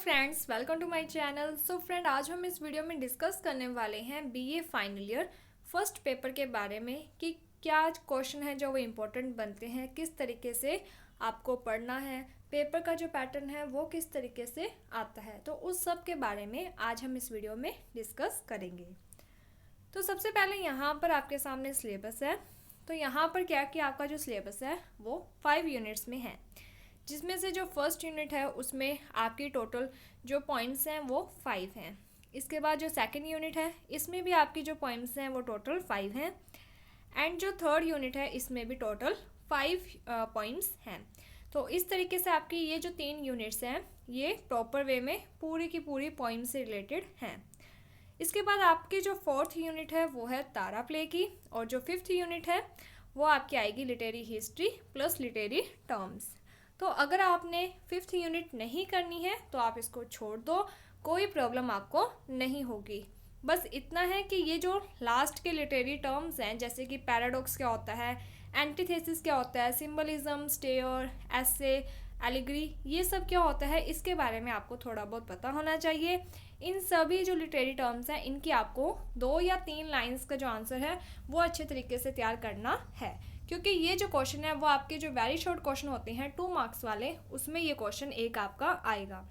Friends, welcome to my channel. So friend, आज हम इस वीडियो में डिस्कस करने वाले हैं BA final year first paper के बारे में कि क्या क्वेश्चन है जो वो इम्पोर्टेंट बनते हैं, किस तरीके से आपको पढ़ना है, पेपर का जो पैटर्न है वो किस तरीके से आता है। तो उस सब के बारे में आज हम इस वीडियो में डिस्कस करेंगे। तो सबसे पहले यहाँ पर आपके सामने सिलेबस है। तो यहाँ पर क्या कि आपका जो सिलेबस है वो 5 यूनिट्स में है, जिसमें से जो फर्स्ट यूनिट है उसमें आपकी टोटल जो पॉइंट्स हैं वो 5 हैं। इसके बाद जो सेकंड यूनिट है इसमें भी आपकी जो पॉइंट्स हैं वो टोटल 5 हैं। एंड जो थर्ड यूनिट है इसमें भी टोटल 5 पॉइंट्स हैं। तो इस तरीके से आपकी ये जो 3 यूनिट्स हैं ये प्रॉपर वे में पूरी की पूरी पॉइंट से रिलेटेड हैं। इसके बाद आपकी जो फोर्थ यूनिट है वो है तारा प्ले की, और जो फिफ्थ यूनिट है वो आपकी आएगी literary history plus literary terms. तो अगर आपने फिफ्थ यूनिट नहीं करनी है तो आप इसको छोड़ दो, कोई प्रॉब्लम आपको नहीं होगी। बस इतना है कि ये जो लास्ट के लिटरेरी टर्म्स हैं, जैसे कि पैराडॉक्स क्या होता है, एंटीथेसिस क्या होता है, सिंबलिज्म, स्टेयर, एसे, एलिगरी, ये सब क्या होता है, इसके बारे में आपको थोड़ा बहुत पता होना चाहिए। इन सभी जो लिटरेरी टर्म्स हैं इनकी आपको 2 या 3 लाइंस का जो आंसर है वो अच्छे तरीके से तैयार करना है, क्योंकि ये जो क्वेश्चन है वो आपके जो वेरी शॉर्ट क्वेश्चन होते हैं 2 मार्क्स वाले, उसमें ये क्वेश्चन एक आपका आएगा।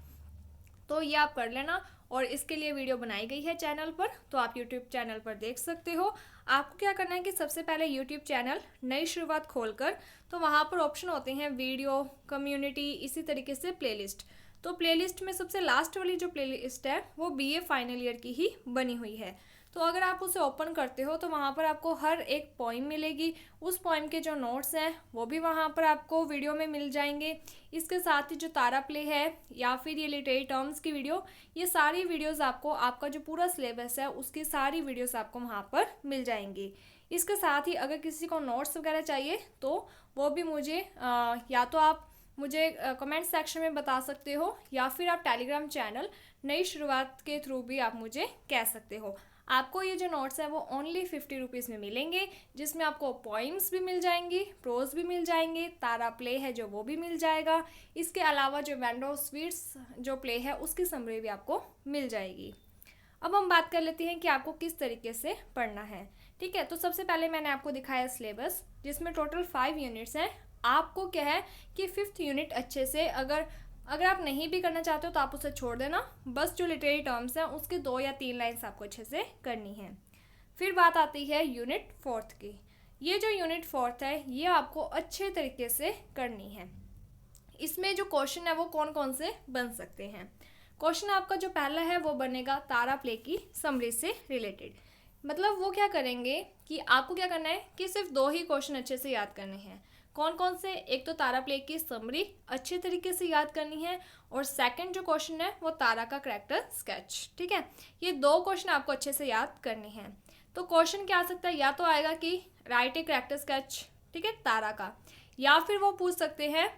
तो ये आप कर लेना, और इसके लिए वीडियो बनाई गई है चैनल पर, तो आप यूट्यूब चैनल पर देख सकते हो। आपको क्या करना है कि सबसे पहले यूट्यूब चैनल नई शुरुआत खोलकर, तो वहाँ पर ऑप्शन होते हैं वीडियो, कम्युनिटी, इसी तरीके से प्लेलिस्ट। तो प्लेलिस्ट में सबसे लास्ट वाली जो प्लेलिस्ट है वो बीए फाइनल ईयर की ही बनी हुई है। तो अगर आप उसे ओपन करते हो तो वहाँ पर आपको हर एक पोइम मिलेगी, उस पोइम के जो नोट्स हैं वो भी वहाँ पर आपको वीडियो में मिल जाएंगे। इसके साथ ही जो तारा प्ले है या फिर ये लिटरेरी टर्म्स की वीडियो, ये सारी वीडियोस आपको, आपका जो पूरा सिलेबस है उसकी सारी वीडियोस आपको वहाँ पर मिल जाएंगी। इसके साथ ही अगर किसी को नोट्स वगैरह चाहिए तो वो भी मुझे या तो आप मुझे कमेंट सेक्शन में बता सकते हो, या फिर आप टेलीग्राम चैनल नई शुरुआत के थ्रू भी आप मुझे कह सकते हो। आपको ये जो नोट्स है वो ओनली 50 रुपीज़ में मिलेंगे, जिसमें आपको पोइम्स भी मिल जाएंगी, प्रोज भी मिल जाएंगे, तारा प्ले है जो वो भी मिल जाएगा। इसके अलावा जो वेंडो स्वीट्स जो प्ले है उसकी समरी भी आपको मिल जाएगी। अब हम बात कर लेते हैं कि आपको किस तरीके से पढ़ना है। ठीक है, तो सबसे पहले मैंने आपको दिखाया सिलेबस, जिसमें टोटल 5 यूनिट्स हैं। आपको क्या है कि फिफ्थ यूनिट अच्छे से, अगर आप नहीं भी करना चाहते हो तो आप उसे छोड़ देना। बस जो लिटरेरी टर्म्स हैं उसके 2 या 3 लाइन्स आपको अच्छे से करनी है। फिर बात आती है यूनिट फोर्थ की। ये जो यूनिट फोर्थ है ये आपको अच्छे तरीके से करनी है। इसमें जो क्वेश्चन है वो कौन कौन से बन सकते हैं। क्वेश्चन आपका जो पहला है वो बनेगा तारा प्ले की समरी से रिलेटेड। मतलब वो क्या करेंगे कि आपको क्या करना है कि सिर्फ 2 ही क्वेश्चन अच्छे से याद करने हैं। कौन कौन से? एक तो तारा प्ले की समरी अच्छे तरीके से याद करनी है, और सेकंड जो क्वेश्चन है वो तारा का करैक्टर स्केच। ठीक है, ये 2 क्वेश्चन आपको अच्छे से याद करने हैं। तो क्वेश्चन क्या आ सकता है, या तो आएगा कि राइट ए करैक्टर स्केच, ठीक है, तारा का, या फिर वो पूछ सकते हैं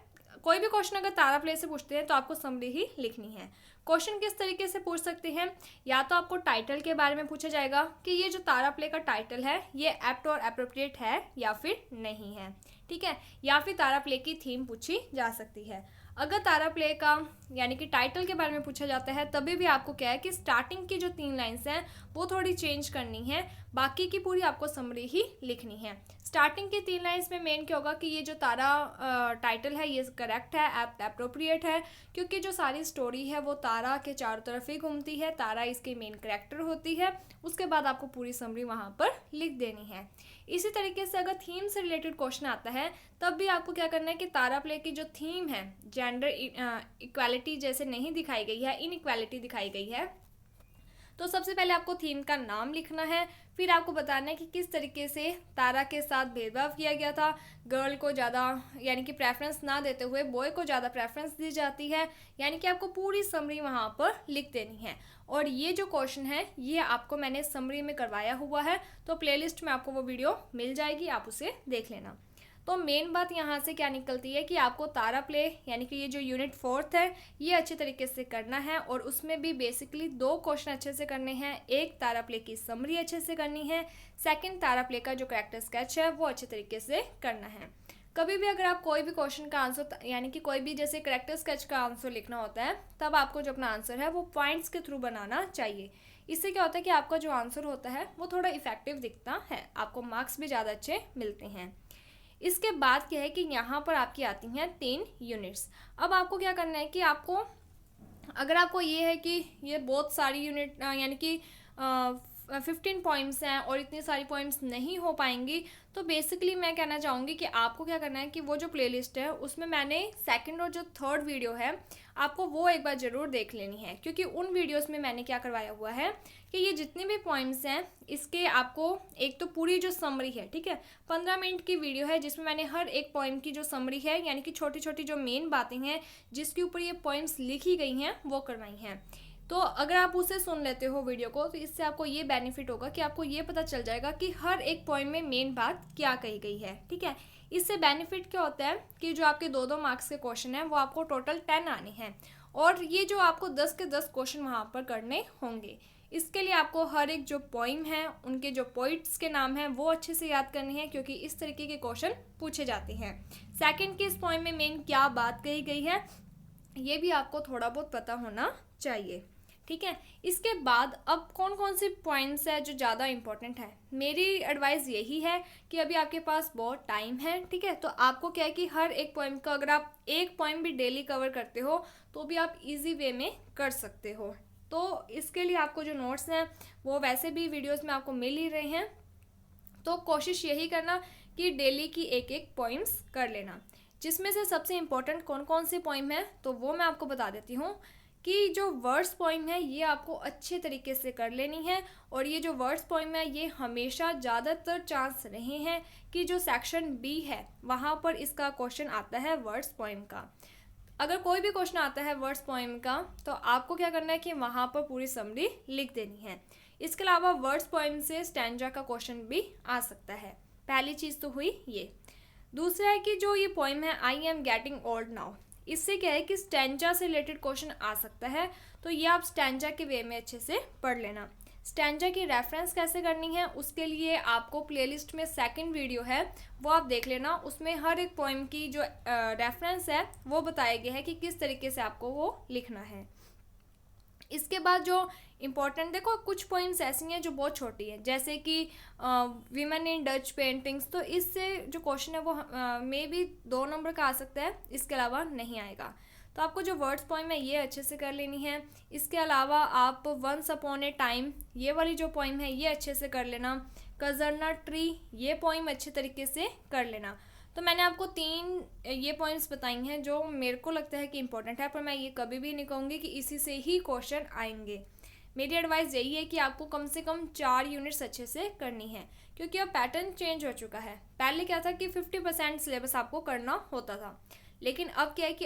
कोई भी क्वेश्चन अगर तारा प्ले से पूछते हैं तो आपको समरी ही लिखनी है। क्वेश्चन किस तरीके से पूछ सकते हैं, या तो आपको टाइटल के बारे में पूछा जाएगा कि ये जो तारा प्ले का टाइटल है ये एप्ट और एप्रोप्रिएट है या फिर नहीं है। ठीक है, या फिर तारा प्ले की थीम पूछी जा सकती है। अगर तारा प्ले का यानी कि टाइटल के बारे में पूछा जाता है तभी भी आपको क्या है कि स्टार्टिंग की जो 3 लाइन्स हैं वो थोड़ी चेंज करनी है, बाकी की पूरी आपको समरी ही लिखनी है। स्टार्टिंग की 3 लाइन्स में मेन क्या होगा कि ये जो तारा टाइटल है ये करेक्ट है, एप्रोप्रिएट है, क्योंकि जो सारी स्टोरी है वो तारा के चारों तरफ ही घूमती है, तारा इसकी मेन करेक्टर होती है। उसके बाद आपको पूरी समरी वहाँ पर लिख देनी है। इसी तरीके से अगर थीम से रिलेटेड क्वेश्चन आता है तब भी आपको क्या करना है कि तारा प्ले की जो थीम है, जेंडर इक्वालिटी जैसे नहीं दिखाई गई है, इनइक्वालिटी दिखाई गई है, तो सबसे पहले आपको थीम का नाम लिखना है। फिर आपको बताना है कि किस तरीके से तारा के साथ भेदभाव किया गया था, गर्ल को ज़्यादा यानी कि प्रेफरेंस ना देते हुए बॉय को ज़्यादा प्रेफरेंस दी जाती है, यानी कि आपको पूरी समरी वहाँ पर लिख देनी है। और ये जो क्वेश्चन है ये आपको मैंने समरी में करवाया हुआ है, तो प्लेलिस्ट में आपको वो वीडियो मिल जाएगी, आप उसे देख लेना। तो मेन बात यहाँ से क्या निकलती है कि आपको तारा प्ले यानी कि ये जो यूनिट फोर्थ है ये अच्छे तरीके से करना है, और उसमें भी बेसिकली 2 क्वेश्चन अच्छे से करने हैं। एक तारा प्ले की समरी अच्छे से करनी है, सेकंड तारा प्ले का जो करैक्टर स्केच है वो अच्छे तरीके से करना है। कभी भी अगर आप कोई भी क्वेश्चन का आंसर यानी कि कोई भी जैसे करेक्टर स्केच का आंसर लिखना होता है, तब आपको जो अपना आंसर है वो पॉइंट्स के थ्रू बनाना चाहिए। इससे क्या होता है कि आपका जो आंसर होता है वो थोड़ा इफेक्टिव दिखता है, आपको मार्क्स भी ज़्यादा अच्छे मिलते हैं। इसके बाद क्या है कि यहाँ पर आपकी आती हैं 3 यूनिट्स। अब आपको क्या करना है कि आपको, अगर आपको ये है कि ये बहुत सारी यूनिट यानी कि 15 पॉइंट्स हैं और इतनी सारी पॉइंट्स नहीं हो पाएंगी, तो बेसिकली मैं कहना चाहूँगी कि आपको क्या करना है कि वो जो प्लेलिस्ट है उसमें मैंने सेकंड और जो थर्ड वीडियो है आपको वो एक बार ज़रूर देख लेनी है, क्योंकि उन वीडियोस में मैंने क्या करवाया हुआ है कि ये जितने भी पॉइंट्स हैं इसके आपको एक तो पूरी जो समरी है, ठीक है, 15 मिनट की वीडियो है जिसमें मैंने हर एक पॉइंट की जो समरी है यानी कि छोटी छोटी जो मेन बातें हैं जिसके ऊपर ये पॉइंट्स लिखी गई हैं वो करवाई हैं। तो अगर आप उसे सुन लेते हो वीडियो को, तो इससे आपको ये बेनिफिट होगा कि आपको ये पता चल जाएगा कि हर एक पॉइंट में मेन बात क्या कही गई है, ठीक है। इससे बेनिफिट क्या होता है कि जो आपके 2-2 मार्क्स के क्वेश्चन हैं वो आपको टोटल 10 आने हैं, और ये जो आपको 10 के 10 क्वेश्चन वहाँ पर करने होंगे। इसके लिए आपको हर एक जो पोइम है उनके जो पोइट्स के नाम हैं वो अच्छे से याद करने हैं, क्योंकि इस तरीके के क्वेश्चन पूछे जाते हैं। सेकंड की इस पोइम में मेन क्या बात कही गई है ये भी आपको थोड़ा बहुत पता होना चाहिए, ठीक है। इसके बाद अब कौन कौन से पॉइंट्स है जो ज़्यादा इंपॉर्टेंट है, मेरी एडवाइस यही है कि अभी आपके पास बहुत टाइम है, ठीक है। तो आपको क्या है कि हर एक पॉइंट का अगर आप एक पॉइंट भी डेली कवर करते हो तो भी आप इजी वे में कर सकते हो। तो इसके लिए आपको जो नोट्स हैं वो वैसे भी वीडियोस में आपको मिल ही रहे हैं, तो कोशिश यही करना कि डेली की एक एक पॉइंट्स कर लेना। जिसमें से सबसे इम्पोर्टेंट कौन कौन से पॉइंट हैं तो वो मैं आपको बता देती हूँ कि जो वर्ड्स पॉइंट है ये आपको अच्छे तरीके से कर लेनी है, और ये जो वर्ड्स पॉइंट है ये हमेशा ज़्यादातर चांस रहे हैं कि जो सेक्शन बी है वहाँ पर इसका क्वेश्चन आता है वर्ड्स पॉइंट का। अगर कोई भी क्वेश्चन आता है वर्ड्स पॉइंट का तो आपको क्या करना है कि वहाँ पर पूरी समरी लिख देनी है। इसके अलावा वर्ड्स पॉइंट से स्टैंजा का क्वेश्चन भी आ सकता है। पहली चीज़ तो हुई ये। दूसरा है कि जो ये पोइम है आई एम गेटिंग ओल्ड नाउ, इससे क्या है कि स्टैंजा से रिलेटेड क्वेश्चन आ सकता है, तो ये आप स्टैंजा के वे में अच्छे से पढ़ लेना। स्टैंजा की रेफरेंस कैसे करनी है उसके लिए आपको प्लेलिस्ट में सेकंड वीडियो है वो आप देख लेना, उसमें हर एक पोइम की जो रेफरेंस है वो बताया गया है कि किस तरीके से आपको वो लिखना है। इसके बाद जो इम्पोर्टेंट, देखो कुछ पोइम्स ऐसी हैं जो बहुत छोटी हैं, जैसे कि वीमेन इन डच पेंटिंग्स, तो इससे जो क्वेश्चन है वो मे बी 2 नंबर का आ सकता है, इसके अलावा नहीं आएगा। तो आपको जो वर्ड्स पोइम है ये अच्छे से कर लेनी है। इसके अलावा आप वंस अपॉन ए टाइम ये वाली जो पोइम है ये अच्छे से कर लेना। कजरना ट्री ये पोइम अच्छे तरीके से कर लेना। तो मैंने आपको 3 ये पॉइंट्स बताई हैं जो मेरे को लगता है कि इंपॉर्टेंट है, पर मैं ये कभी भी नहीं कहूँगी कि इसी से ही क्वेश्चन आएंगे। मेरी एडवाइस यही है कि आपको कम से कम 4 यूनिट्स अच्छे से करनी है, क्योंकि अब पैटर्न चेंज हो चुका है। पहले क्या था कि 50% सिलेबस आपको करना होता था, लेकिन अब क्या है कि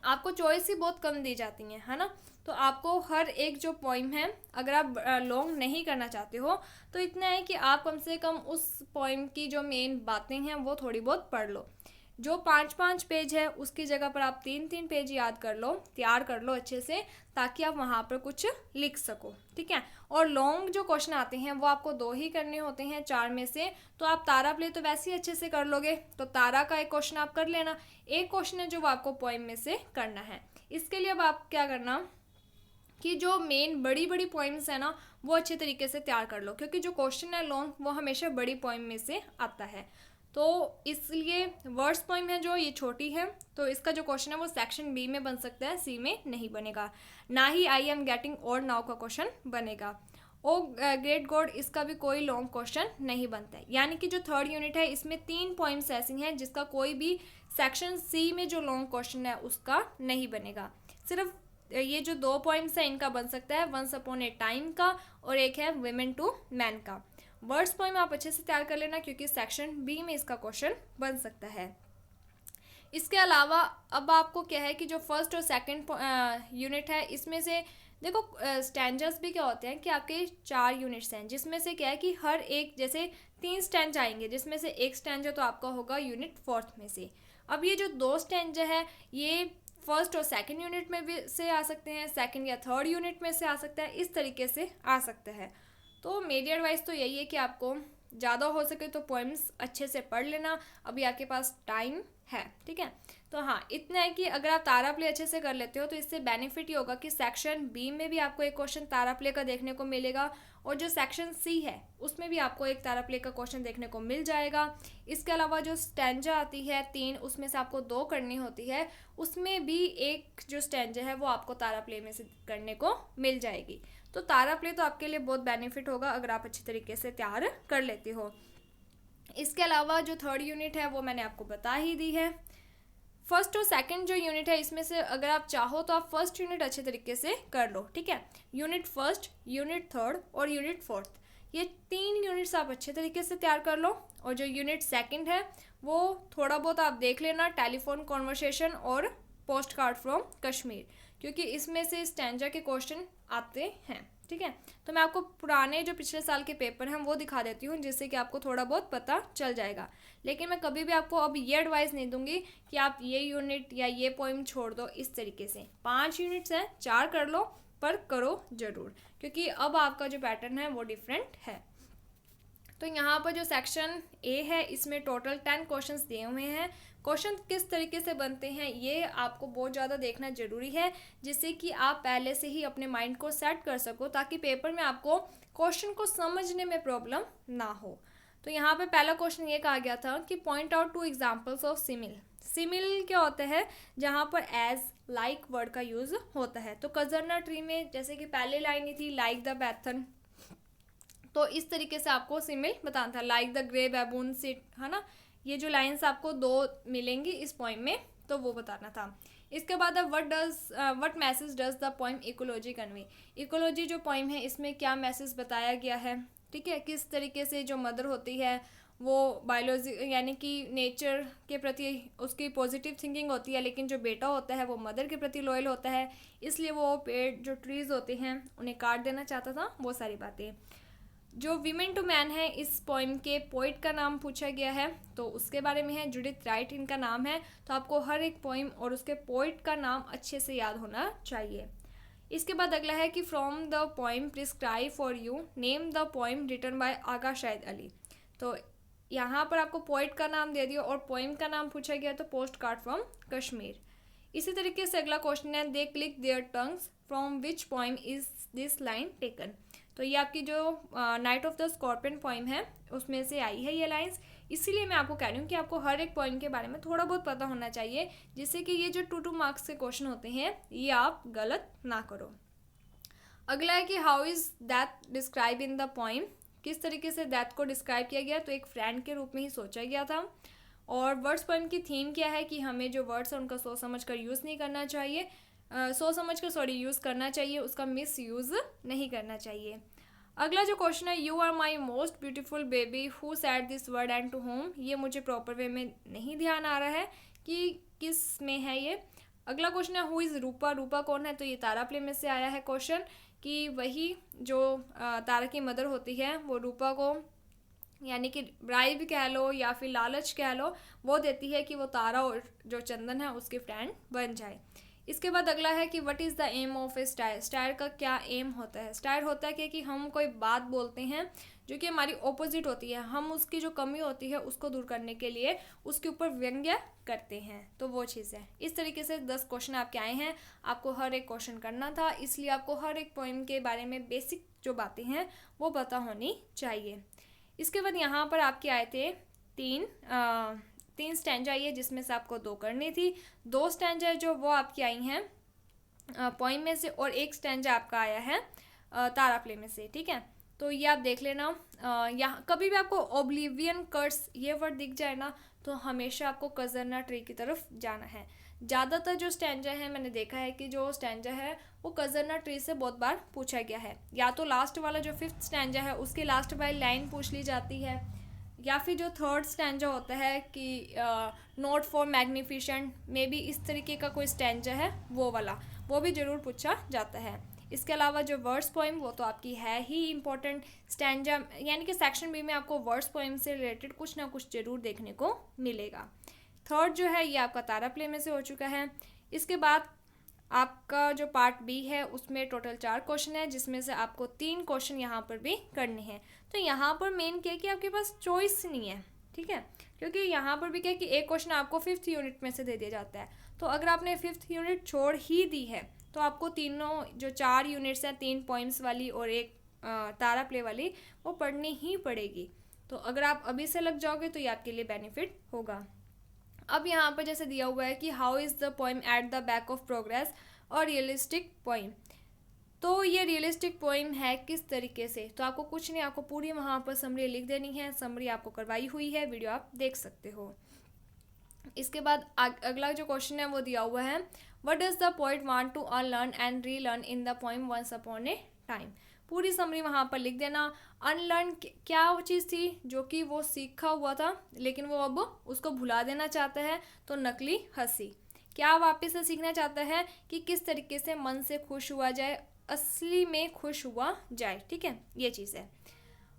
आपको चॉइस ही बहुत कम दी जाती हैं, है ना। तो आपको हर एक जो पोइम है अगर आप लॉन्ग नहीं करना चाहते हो तो इतना है कि आप कम से कम उस पोइम की जो मेन बातें हैं वो थोड़ी बहुत पढ़ लो। जो 5-5 पेज है उसकी जगह पर आप 3-3 पेज याद कर लो, तैयार कर लो अच्छे से, ताकि आप वहाँ पर कुछ लिख सको, ठीक है। और लॉन्ग जो क्वेश्चन आते हैं वो आपको 2 ही करने होते हैं 4 में से, तो आप तारा प्ले तो वैसे ही अच्छे से कर लोगे, तो तारा का एक क्वेश्चन आप कर लेना। एक क्वेश्चन है जो वो आपको पोइम में से करना है। इसके लिए अब आप क्या करना कि जो मेन बड़ी बड़ी पॉइंट्स है ना वो अच्छे तरीके से तैयार कर लो, क्योंकि जो क्वेश्चन है लॉन्ग वो हमेशा बड़ी पॉइंट में से आता है। तो इसलिए वर्ड्स पॉइंट है जो ये छोटी है, तो इसका जो क्वेश्चन है वो सेक्शन बी में बन सकता है, सी में नहीं बनेगा। ना ही I am getting old now का क्वेश्चन बनेगा। ओ ग्रेट गॉड इसका भी कोई लॉन्ग क्वेश्चन नहीं बनता है। यानी कि जो थर्ड यूनिट है इसमें 3 पॉइंट्स ऐसी हैं जिसका कोई भी सेक्शन सी में जो लॉन्ग क्वेश्चन है उसका नहीं बनेगा। सिर्फ ये जो 2 पॉइंट्स हैं इनका बन सकता है, वंस अपॉन ए टाइम का और एक है विमेन टू मैन का। वर्ड्स पॉइंट आप अच्छे से तैयार कर लेना, क्योंकि सेक्शन बी में इसका क्वेश्चन बन सकता है। इसके अलावा अब आपको क्या है कि जो फर्स्ट और सेकंड यूनिट है इसमें से देखो स्टैंजर्स भी क्या होते हैं कि आपके 4 यूनिट्स हैं, जिसमें से क्या है कि हर एक जैसे 3 स्टैंज आएंगे, जिसमें से एक स्टैंजा तो आपका होगा यूनिट 4th में से। अब ये जो 2 स्टैंजा है ये फर्स्ट और सेकंड यूनिट में भी से आ सकते हैं, सेकंड या थर्ड यूनिट में से आ सकता है, इस तरीके से आ सकता है। तो मेरी एडवाइस तो यही है कि आपको ज़्यादा हो सके तो पोएम्स अच्छे से पढ़ लेना, अभी आपके पास टाइम है, ठीक है। तो हाँ, इतना है कि अगर आप तारा प्ले अच्छे से कर लेते हो तो इससे बेनिफिट ये होगा कि सेक्शन बी में भी आपको एक क्वेश्चन तारा प्ले का देखने को मिलेगा, और जो सेक्शन सी है उसमें भी आपको एक तारा प्ले का क्वेश्चन देखने को मिल जाएगा। इसके अलावा जो स्टैंजा आती है 3, उसमें से आपको 2 करनी होती है, उसमें भी एक जो स्टैंजा है वो आपको तारा प्ले में से करने को मिल जाएगी। तो तारा प्ले तो आपके लिए बहुत बेनिफिट होगा अगर आप अच्छी तरीके से तैयार कर लेते हो। इसके अलावा जो थर्ड यूनिट है वो मैंने आपको बता ही दी है। फर्स्ट और सेकंड जो यूनिट है इसमें से अगर आप चाहो तो आप फर्स्ट यूनिट अच्छे तरीके से कर लो, ठीक है। यूनिट फर्स्ट, यूनिट थर्ड और यूनिट फोर्थ, ये 3 यूनिट्स आप अच्छे तरीके से तैयार कर लो। और जो यूनिट सेकंड है वो थोड़ा बहुत आप देख लेना, टेलीफोन कॉन्वर्सेशन और पोस्ट कार्ड फ्रॉम कश्मीर, क्योंकि इसमें से स्टैंजा के क्वेश्चन आते हैं, ठीक है। तो मैं आपको पुराने जो पिछले साल के पेपर हैं वो दिखा देती हूँ, जिससे कि आपको थोड़ा बहुत पता चल जाएगा। लेकिन मैं कभी भी आपको अब ये एडवाइस नहीं दूंगी कि आप ये यूनिट या ये पोइम छोड़ दो। इस तरीके से 5 यूनिट्स हैं, 4 कर लो, पर करो ज़रूर, क्योंकि अब आपका जो पैटर्न है वो डिफरेंट है। तो यहाँ पर जो सेक्शन ए है इसमें टोटल 10 क्वेश्चंस दिए हुए हैं। क्वेश्चन किस तरीके से बनते हैं ये आपको बहुत ज़्यादा देखना ज़रूरी है, जिससे कि आप पहले से ही अपने माइंड को सेट कर सको, ताकि पेपर में आपको क्वेश्चन को समझने में प्रॉब्लम ना हो। तो यहाँ पे पहला क्वेश्चन ये कहा गया था कि point out 2 examples of simile. Simile क्या होता है, जहाँ पर एज लाइक वर्ड का यूज़ होता है। तो कजरना ट्री में जैसे कि पहले लाइन ही थी लाइक द बैथन, तो इस तरीके से आपको सिमिल बताना था, लाइक द ग्रे बैबून सिट, है ना। ये जो लाइंस आपको 2 मिलेंगी इस पोइम में, तो वो बताना था। इसके बाद अब what message does the poem ecology convey. Ecology जो पोइम है इसमें क्या मैसेज बताया गया है, ठीक है। किस तरीके से जो मदर होती है वो बायोलॉजी यानी कि नेचर के प्रति उसकी पॉजिटिव थिंकिंग होती है, लेकिन जो बेटा होता है वो मदर के प्रति लॉयल होता है, इसलिए वो पेड़ जो ट्रीज़ होते हैं उन्हें काट देना चाहता था, वो सारी बातें। जो वीमेन टू मैन है इस पोइम के पोइट का नाम पूछा गया है, तो उसके बारे में है, जुडिथ राइट इनका नाम है। तो आपको हर एक पोइम और उसके पोइट का नाम अच्छे से याद होना चाहिए। इसके बाद अगला है कि from the poem prescribe for you name the poem written by Agha Shahid Ali. तो यहाँ पर आपको पोइट का नाम दे दिया और पोइम का नाम पूछा गया, तो पोस्ट कार्ड फ्रॉम कश्मीर। इसी तरीके से अगला क्वेश्चन है they click their tongues from which poem is this line taken. तो ये आपकी जो night of the scorpion poem है उसमें से आई है ये लाइंस। इसीलिए मैं आपको कह रही हूँ कि आपको हर एक पोइम के बारे में थोड़ा बहुत पता होना चाहिए, जिससे कि ये जो 2 मार्क्स के क्वेश्चन होते हैं ये आप गलत ना करो। अगला है कि how is that describe in the poem. किस तरीके से दैट को डिस्क्राइब किया गया, तो एक फ्रेंड के रूप में ही सोचा गया था। और वर्ड्स पोइम की थीम क्या है कि हमें जो वर्ड्स हैं उनका सोच समझ कर यूज़ नहीं करना चाहिए, यूज़ करना चाहिए, उसका मिस यूज़ नहीं करना चाहिए। अगला जो क्वेश्चन है you are my most beautiful baby who said this word and to home. ये मुझे प्रॉपर वे में नहीं ध्यान आ रहा है कि किस में है ये। अगला क्वेश्चन है हु इज़ रूपा। रूपा कौन है, तो ये तारा प्ले में से आया है क्वेश्चन, कि वही जो तारा की मदर होती है वो रूपा को यानी कि ब्राइब कह लो या फिर लालच कह लो, वो देती है कि वो तारा और जो चंदन है उसके फ्रेंड बन जाए। इसके बाद अगला है कि what is the aim of a satire. Satire का क्या एम होता है। स्टायर होता है कि हम कोई बात बोलते हैं जो कि हमारी ऑपोजिट होती है, हम उसकी जो कमी होती है उसको दूर करने के लिए उसके ऊपर व्यंग्य करते हैं, तो वो चीज़ है। इस तरीके से 10 क्वेश्चन आपके आए हैं, आपको हर एक क्वेश्चन करना था, इसलिए आपको हर एक पोइम के बारे में बेसिक जो बातें हैं वो पता होनी चाहिए। इसके बाद यहाँ पर आपके आए थे 3 स्टैंजा आई है, जिसमें से आपको 2 करनी थी। 2 स्टैंजा जो वो आपकी आई हैं पोइम में से, और 1 स्टैंजा आपका आया है तारा प्ले में से, ठीक है। तो ये आप देख लेना। यहाँ कभी भी आपको ओब्लिवियन कर्स ये वर्ड दिख जाए ना, तो हमेशा आपको कजरना ट्री की तरफ जाना है। ज़्यादातर जो स्टैंजा है मैंने देखा है कि जो स्टैंजा है वो कजरना ट्री से बहुत बार पूछा गया है, या तो लास्ट वाला जो 5th स्टैंजा है उसके लास्ट वाली लाइन पूछ ली जाती है, या फिर जो 3rd स्टैंजा होता है कि नोट फॉर मैग्निफिशेंट में भी इस तरीके का कोई स्टैंजा है वो वाला, वो भी ज़रूर पूछा जाता है। इसके अलावा जो वर्ड्स पोइम वो तो आपकी है ही इम्पोर्टेंट। स्टैंजा यानी कि सेक्शन बी में आपको वर्ड्स पोइम से रिलेटेड कुछ ना कुछ ज़रूर देखने को मिलेगा। 3rd जो है ये आपका तारा प्ले में से हो चुका है। इसके बाद आपका जो पार्ट बी है उसमें टोटल 4 क्वेश्चन है, जिसमें से आपको 3 क्वेश्चन यहाँ पर भी करने हैं। तो यहाँ पर मेन क्या है कि आपके पास चॉइस नहीं है, ठीक है, क्योंकि यहाँ पर भी क्या है कि एक क्वेश्चन आपको 5th यूनिट में से दे दिया जाता है। तो अगर आपने 5th यूनिट छोड़ ही दी है तो आपको तीनों जो 4 यूनिट्स हैं, 3 पोइम्स वाली और एक तारा प्ले वाली, वो पढ़नी ही पड़ेगी। तो अगर आप अभी से लग जाओगे तो ये आपके लिए बेनिफिट होगा। अब यहाँ पर जैसे दिया हुआ है कि how is the poem at the back of progress और रियलिस्टिक पोइम। तो ये रियलिस्टिक पोइम है किस तरीके से, तो आपको कुछ नहीं, आपको पूरी वहाँ पर समरी लिख देनी है। समरी आपको करवाई हुई है, वीडियो आप देख सकते हो। इसके बाद अगला जो क्वेश्चन है वो दिया हुआ है, what does the poet want to unlearn and relearn in the poem once upon a time. पूरी समरी वहाँ पर लिख देना। अनलर्न क्या वो चीज़ थी जो कि वो सीखा हुआ था लेकिन वो अब उसको भुला देना चाहता है, तो नकली हंसी। क्या वापस से सीखना चाहता है कि किस तरीके से मन से खुश हुआ जाए, असली में खुश हुआ जाए, ठीक है, ये चीज़ है।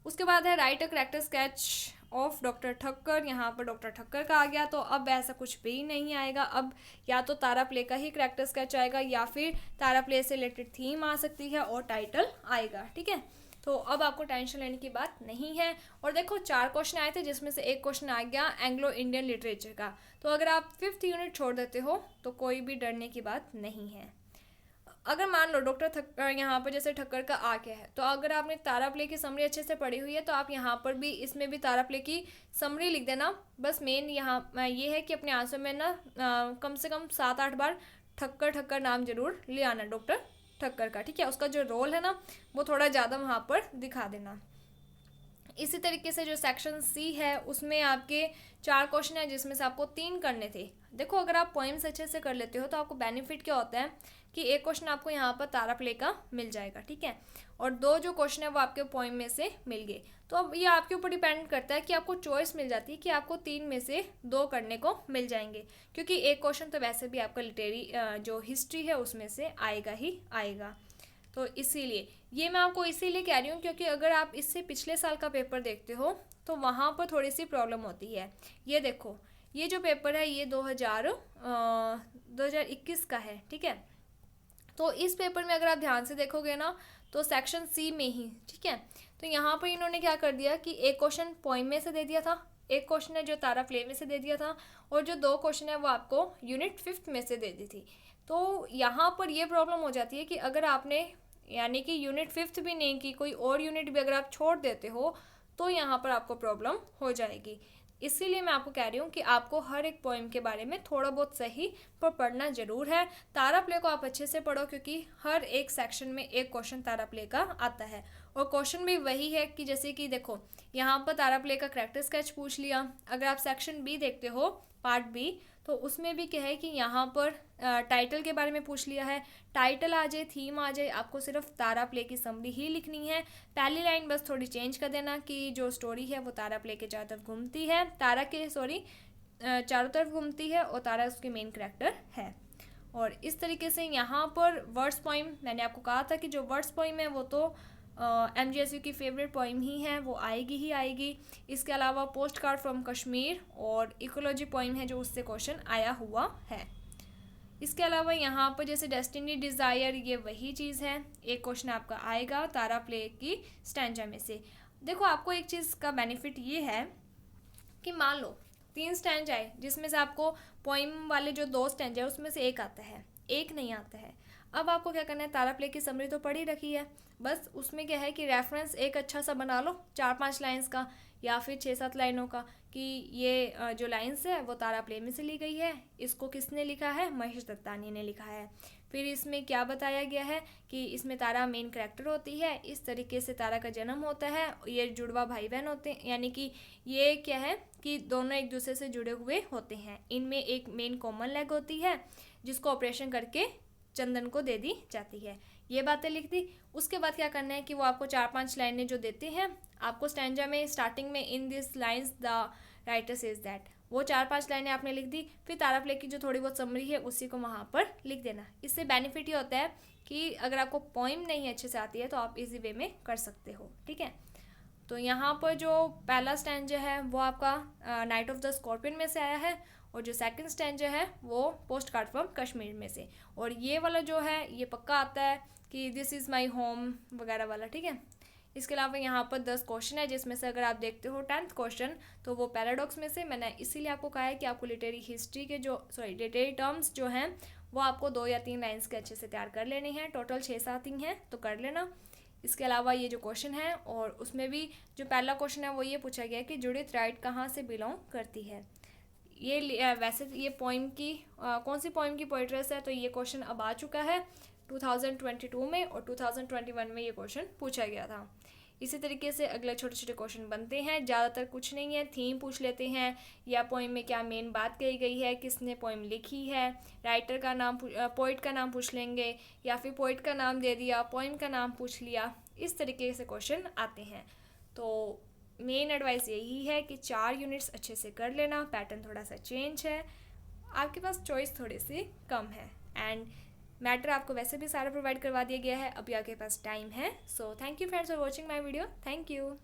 उसके बाद है right a character sketch of doctor Thakkar. यहाँ पर डॉक्टर ठक्कर का आ गया, तो अब ऐसा कुछ भी नहीं आएगा। अब या तो तारा प्ले का ही करैक्टर स्केच आएगा या फिर तारा प्ले से रिलेटेड थीम आ सकती है और टाइटल आएगा, ठीक है। तो अब आपको टेंशन लेने की बात नहीं है। और देखो 4 क्वेश्चन आए थे जिसमें से एक क्वेश्चन आ गया एंग्लो इंडियन लिटरेचर का। तो अगर आप 5th यूनिट छोड़ देते हो तो कोई भी डरने की बात नहीं है। अगर मान लो डॉक्टर ठक्कर यहाँ पर जैसे ठक्कर का आ गया है, तो अगर आपने तारा प्ले की समरी अच्छे से पढ़ी हुई है तो आप यहाँ पर भी इसमें भी तारा प्ले की समरी लिख देना। बस मेन यहाँ ये है कि अपने आंसर में ना कम से कम 7-8 बार ठक्कर ठक्कर नाम जरूर ले आना डॉक्टर ठक्कर का, ठीक है। उसका जो रोल है ना वो थोड़ा ज़्यादा वहाँ पर दिखा देना। इसी तरीके से जो सेक्शन सी है उसमें आपके 4 क्वेश्चन है जिसमें से आपको 3 करने थे। देखो अगर आप पोइम्स अच्छे से कर लेते हो तो आपको बेनिफिट क्या होता है कि एक क्वेश्चन आपको यहाँ पर तारा प्ले का मिल जाएगा, ठीक है, और 2 जो क्वेश्चन है वो आपके पोइम में से मिल गए। तो अब ये आपके ऊपर डिपेंड करता है कि आपको चॉइस मिल जाती है कि आपको 3 में से 2 करने को मिल जाएंगे, क्योंकि एक क्वेश्चन तो वैसे भी आपका लिटरेरी जो हिस्ट्री है उसमें से आएगा ही आएगा। तो इसीलिए ये मैं आपको इसीलिए कह रही हूँ क्योंकि अगर आप इससे पिछले साल का पेपर देखते हो तो वहाँ पर थोड़ी सी प्रॉब्लम होती है। ये देखो ये जो पेपर है ये 2021 का है, ठीक है। तो इस पेपर में अगर आप ध्यान से देखोगे ना तो सेक्शन सी में ही, ठीक है, तो यहाँ पर इन्होंने क्या कर दिया कि एक क्वेश्चन पोइम में से दे दिया था, एक क्वेश्चन है जो तारा प्ले में से दे दिया था, और जो 2 क्वेश्चन है वो आपको यूनिट 5th में से दे दी थी। तो यहाँ पर ये प्रॉब्लम हो जाती है कि अगर आपने यानी कि यूनिट 5th भी नहीं की, कोई और यूनिट भी अगर आप छोड़ देते हो तो यहाँ पर आपको प्रॉब्लम हो जाएगी। इसीलिए मैं आपको कह रही हूँ कि आपको हर एक पोइम के बारे में थोड़ा बहुत सही पर पढ़ना ज़रूर है। तारा प्ले को आप अच्छे से पढ़ो क्योंकि हर एक सेक्शन में एक क्वेश्चन तारा प्ले का आता है, और क्वेश्चन भी वही है कि जैसे कि देखो यहाँ पर तारा प्ले का करैक्टर स्केच पूछ लिया। अगर आप सेक्शन बी देखते हो पार्ट बी तो उसमें भी क्या है कि यहाँ पर टाइटल के बारे में पूछ लिया है। टाइटल आ जाए, थीम आ जाए, आपको सिर्फ तारा प्ले की समरी ही लिखनी है। पहली लाइन बस थोड़ी चेंज कर देना कि जो स्टोरी है वो तारा प्ले के चारों तरफ घूमती है, चारों तरफ घूमती है और तारा उसकी मेन कैरेक्टर है। और इस तरीके से यहाँ पर वर्ड्स पोइम, मैंने आपको कहा था कि जो वर्ड्स पोइम है वो तो MGSU की फेवरेट पोइम ही है, वो आएगी ही आएगी। इसके अलावा पोस्ट कार्ड फ्रॉम कश्मीर और इकोलॉजी पोइम है जो उससे क्वेश्चन आया हुआ है। इसके अलावा यहाँ पर जैसे डेस्टिनी डिज़ायर, ये वही चीज़ है, एक क्वेश्चन आपका आएगा तारा प्ले की स्टैंजा में से। देखो आपको एक चीज़ का बेनिफिट ये है कि मान लो 3 स्टैंजा है जिसमें से आपको पोइम वाले जो 2 स्टैंजा है उसमें से एक आता है, एक नहीं आता है। अब आपको क्या करना है, तारा प्ले की समरी तो पढ़ी रखी है, बस उसमें क्या है कि रेफरेंस एक अच्छा सा बना लो 4-5 लाइंस का या फिर 6-7 लाइनों का कि ये जो लाइंस है वो तारा प्ले में से ली गई है, इसको किसने लिखा है, महेश दत्तानी ने लिखा है। फिर इसमें क्या बताया गया है कि इसमें तारा मेन कैरेक्टर होती है, इस तरीके से तारा का जन्म होता है, ये जुड़वा भाई बहन होते हैं, यानी कि ये क्या है कि दोनों एक दूसरे से जुड़े हुए होते हैं। इनमें एक मेन कॉमन लेग होती है जिसको ऑपरेशन करके चंदन को दे दी जाती है। ये बातें लिख दी। उसके बाद क्या करना है कि वो आपको 4-5 लाइनें जो देते हैं आपको स्टैंजा में स्टार्टिंग में, in this lines the writer says that, वो 4-5 लाइनें आपने लिख दी। फिर तारा प्ले की जो थोड़ी बहुत समरी है उसी को वहाँ पर लिख देना। इससे बेनिफिट ये होता है कि अगर आपको पोइम नहीं अच्छे से आती है तो आप इजी वे में कर सकते हो, ठीक है। तो यहाँ पर जो पहला स्टैंजा है वो आपका नाइट ऑफ द स्कॉर्पियन में से आया है, और जो सेकंड स्टैंजा है वो पोस्ट कार्ड फ्रॉम कश्मीर में से। और ये वाला जो है ये पक्का आता है कि दिस इज़ माई होम वगैरह वाला, ठीक है। इसके अलावा यहाँ पर 10 क्वेश्चन है, जिसमें से अगर आप देखते हो 10th क्वेश्चन तो वो पैराडॉक्स में से। मैंने इसीलिए आपको कहा है कि आपको लिटरेरी हिस्ट्री के लिटरेरी टर्म्स जो हैं वो आपको 2 या 3 लाइन्स के अच्छे से तैयार कर लेने हैं। टोटल 6-7 ही हैं तो कर लेना। इसके अलावा ये जो क्वेश्चन है, और उसमें भी जो पहला क्वेश्चन है वो ये पूछा गया कि जुडिथ राइट कहाँ से बिलोंग करती है। ये वैसे ये पोइम की कौन सी पोइम की पोइट्रेस है, तो ये क्वेश्चन अब आ चुका है 2022 में, और 2021 में ये क्वेश्चन पूछा गया था। इसी तरीके से अगले छोटे छोटे क्वेश्चन बनते हैं, ज़्यादातर कुछ नहीं है। थीम पूछ लेते हैं, या पोइम में क्या मेन बात कही गई है, किसने पोइम लिखी है, राइटर का नाम, पोइट का नाम पूछ लेंगे, या फिर पोइट का नाम दे दिया, पोइम का नाम पूछ लिया। इस तरीके से क्वेश्चन आते हैं। तो मेन एडवाइस यही है कि 4 यूनिट्स अच्छे से कर लेना। पैटर्न थोड़ा सा चेंज है, आपके पास चॉइस थोड़ी सी कम है, एंड मैटर आपको वैसे भी सारा प्रोवाइड करवा दिया गया है, अभी आपके पास टाइम है। So thank you friends for watching my video. Thank you.